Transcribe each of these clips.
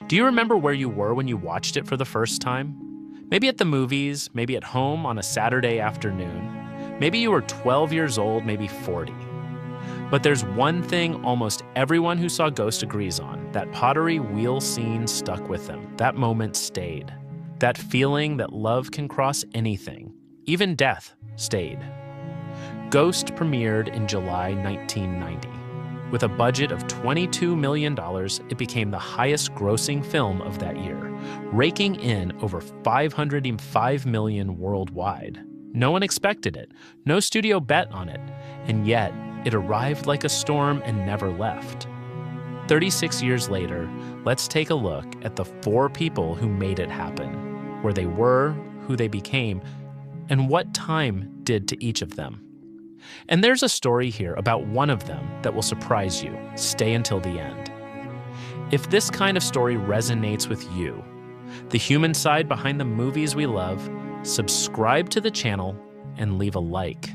Do you remember where you were when you watched it for the first time? Maybe at the movies, maybe at home on a Saturday afternoon. Maybe you were 12 years old, maybe 40. But there's one thing almost everyone who saw Ghost agrees on. That pottery wheel scene stuck with them. That moment stayed. That feeling that love can cross anything, even death, stayed. Ghost premiered in July 1990. With a budget of $22 million, it became the highest-grossing film of that year, raking in over $505 million worldwide. No one expected it, no studio bet on it, and yet it arrived like a storm and never left. 36 years later, let's take a look at the 4 people who made it happen, where they were, who they became, and what time did to each of them. And there's a story here about one of them that will surprise you. Stay until the end. If this kind of story resonates with you, the human side behind the movies we love, subscribe to the channel and leave a like.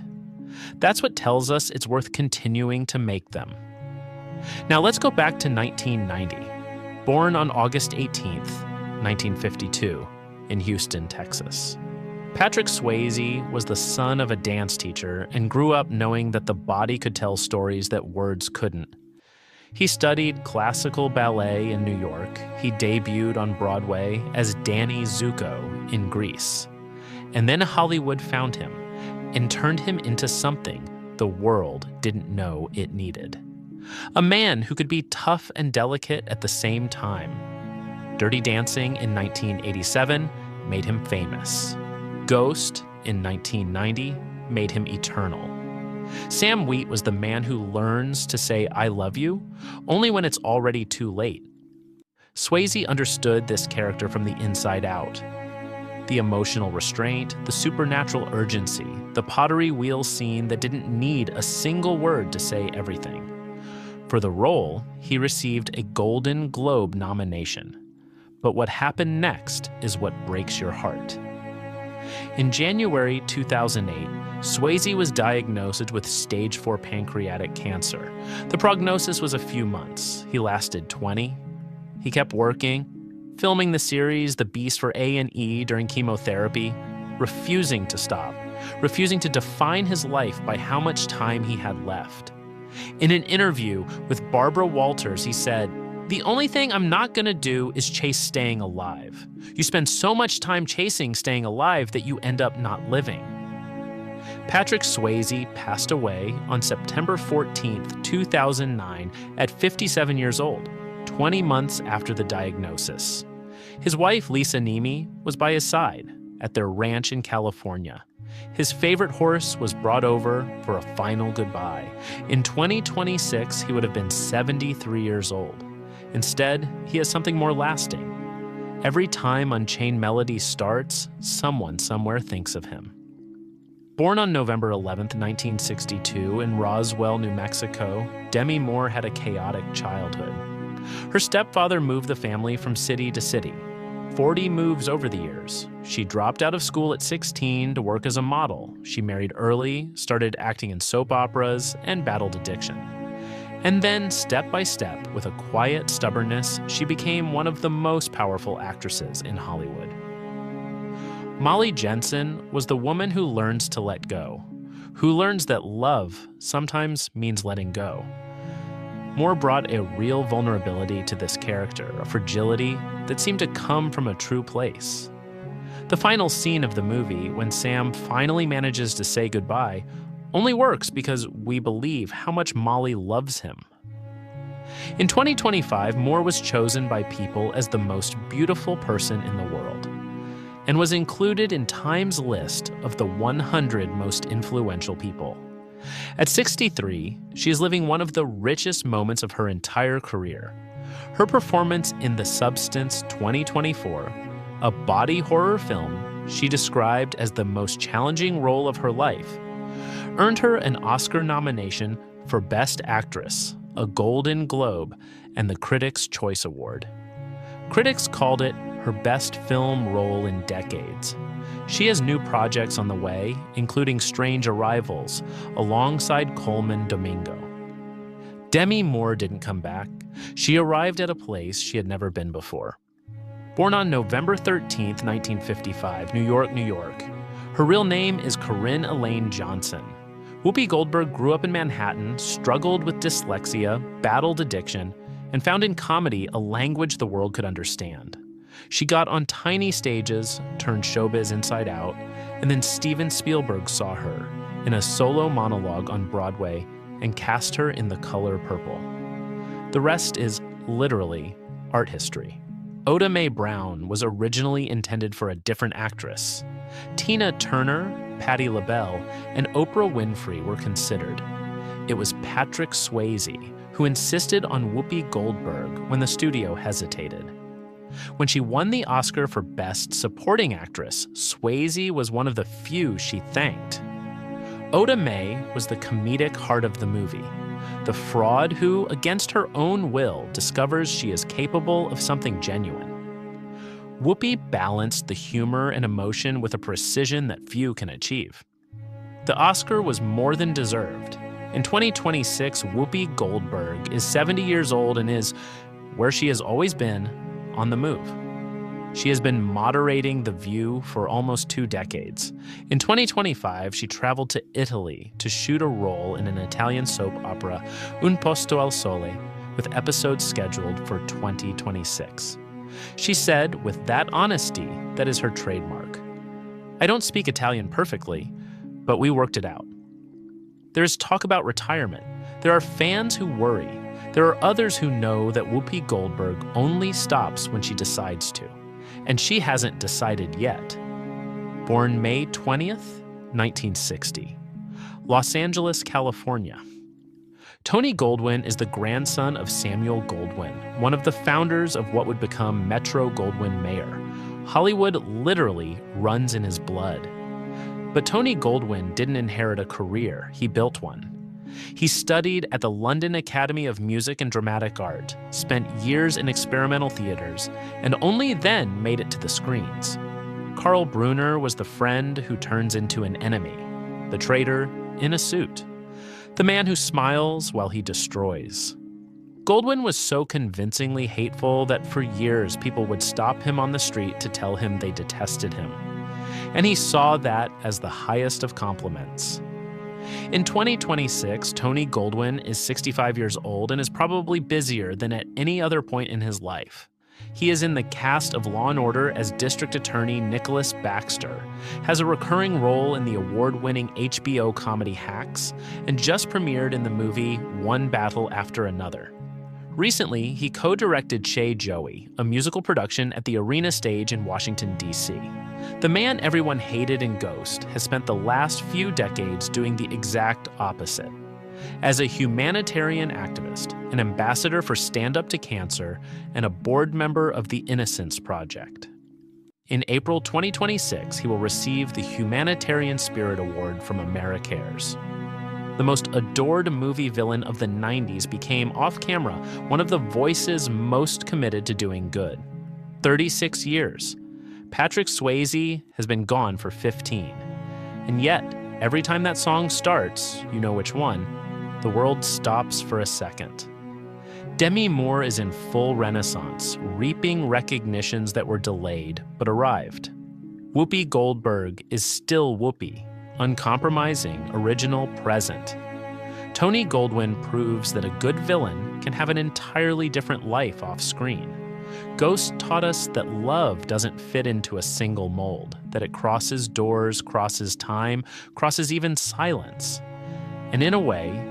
That's what tells us it's worth continuing to make them. Now let's go back to 1990. Born on August 18th, 1952, in Houston, Texas. Patrick Swayze was the son of a dance teacher and grew up knowing that the body could tell stories that words couldn't. He studied classical ballet in New York. He debuted on Broadway as Danny Zuko in Grease. And then Hollywood found him and turned him into something the world didn't know it needed. A man who could be tough and delicate at the same time. Dirty Dancing in 1987 made him famous. Ghost in 1990 made him eternal. Sam Wheat was the man who learns to say I love you only when it's already too late. Swayze understood this character from the inside out. The emotional restraint, the supernatural urgency, the pottery wheel scene that didn't need a single word to say everything. For the role, he received a Golden Globe nomination. But what happened next is what breaks your heart. In January 2008, Swayze was diagnosed with stage 4 pancreatic cancer. The prognosis was a few months. He lasted 20. He kept working, filming the series The Beast for A&E during chemotherapy, refusing to stop, refusing to define his life by how much time he had left. In an interview with Barbara Walters, he said, "The only thing I'm not going to do is chase staying alive. You spend so much time chasing staying alive that you end up not living." Patrick Swayze passed away on September 14th, 2009 at 57 years old, 20 months after the diagnosis. His wife, Lisa Nemi, was by his side at their ranch in California. His favorite horse was brought over for a final goodbye. In 2026, he would have been 73 years old. Instead, he has something more lasting. Every time Unchained Melody starts, someone somewhere thinks of him. Born on November 11th, 1962 in Roswell, New Mexico, Demi Moore had a chaotic childhood. Her stepfather moved the family from city to city. 40 moves over the years. She dropped out of school at 16 to work as a model. She married early, started acting in soap operas, and battled addiction. And then, step by step, with a quiet stubbornness, she became one of the most powerful actresses in Hollywood. Molly Jensen was the woman who learns to let go, who learns that love sometimes means letting go. Moore brought a real vulnerability to this character, a fragility that seemed to come from a true place. The final scene of the movie, when Sam finally manages to say goodbye, only works because we believe how much Molly loves him. In 2025, Moore was chosen by People as the most beautiful person in the world and was included in Time's list of the 100 most influential people. At 63, she is living one of the richest moments of her entire career. Her performance in The Substance 2024, a body horror film she described as the most challenging role of her life, earned her an Oscar nomination for Best Actress, a Golden Globe, and the Critics' Choice Award. Critics called it her best film role in decades. She has new projects on the way, including Strange Arrivals, alongside Coleman Domingo. Demi Moore didn't come back. She arrived at a place she had never been before. Born on November 13th, 1955, New York, New York. Her real name is Corinne Elaine Johnson. Whoopi Goldberg grew up in Manhattan, struggled with dyslexia, battled addiction, and found in comedy a language the world could understand. She got on tiny stages, turned showbiz inside out, and then Steven Spielberg saw her in a solo monologue on Broadway and cast her in The Color Purple. The rest is literally art history. Oda Mae Brown was originally intended for a different actress. Tina Turner, Patti LaBelle, and Oprah Winfrey were considered. It was Patrick Swayze who insisted on Whoopi Goldberg when the studio hesitated. When she won the Oscar for Best Supporting Actress, Swayze was one of the few she thanked. Oda Mae was the comedic heart of the movie, the fraud who, against her own will, discovers she is capable of something genuine. Whoopi balanced the humor and emotion with a precision that few can achieve. The Oscar was more than deserved. In 2026, Whoopi Goldberg is 70 years old and is, where she has always been, on the move. She has been moderating The View for almost 2 decades. In 2025, she traveled to Italy to shoot a role in an Italian soap opera, Un posto al sole, with episodes scheduled for 2026. She said, with that honesty, that is her trademark. I don't speak Italian perfectly, but we worked it out. There is talk about retirement. There are fans who worry. There are others who know that Whoopi Goldberg only stops when she decides to. And she hasn't decided yet. Born May 20th, 1960. Los Angeles, California. Tony Goldwyn is the grandson of Samuel Goldwyn, one of the founders of what would become Metro-Goldwyn-Mayer. Hollywood literally runs in his blood. But Tony Goldwyn didn't inherit a career, he built one. He studied at the London Academy of Music and Dramatic Art, spent years in experimental theaters, and only then made it to the screens. Carl Brunner was the friend who turns into an enemy, the traitor in a suit, the man who smiles while he destroys. Goldwyn was so convincingly hateful that for years people would stop him on the street to tell him they detested him. And he saw that as the highest of compliments. In 2026, Tony Goldwyn is 65 years old and is probably busier than at any other point in his life. He is in the cast of Law & Order as District Attorney Nicholas Baxter, has a recurring role in the award-winning HBO comedy Hacks, and just premiered in the movie One Battle After Another. Recently, he co-directed Che Joey, a musical production at the Arena Stage in Washington, D.C. The man everyone hated in Ghost has spent the last few decades doing the exact opposite. As a humanitarian activist, an ambassador for Stand Up to Cancer, and a board member of the Innocence Project. In April 2026, he will receive the Humanitarian Spirit Award from AmeriCares. The most adored movie villain of the 90s became, off-camera, one of the voices most committed to doing good. 36 years. Patrick Swayze has been gone for 15. And yet, every time that song starts, you know which one, the world stops for a second. Demi Moore is in full renaissance, reaping recognitions that were delayed but arrived. Whoopi Goldberg is still Whoopi, uncompromising, original, present. Tony Goldwyn proves that a good villain can have an entirely different life off screen. Ghost taught us that love doesn't fit into a single mold, that it crosses doors, crosses time, crosses even silence. And in a way,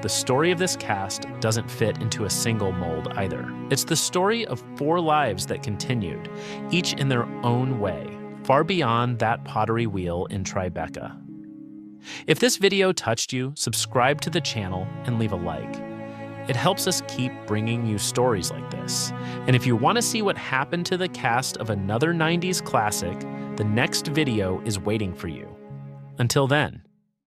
the story of this cast doesn't fit into a single mold either. It's the story of 4 lives that continued, each in their own way, far beyond that pottery wheel in Tribeca. If this video touched you, subscribe to the channel and leave a like. It helps us keep bringing you stories like this. And if you want to see what happened to the cast of another 90s classic, the next video is waiting for you. Until then.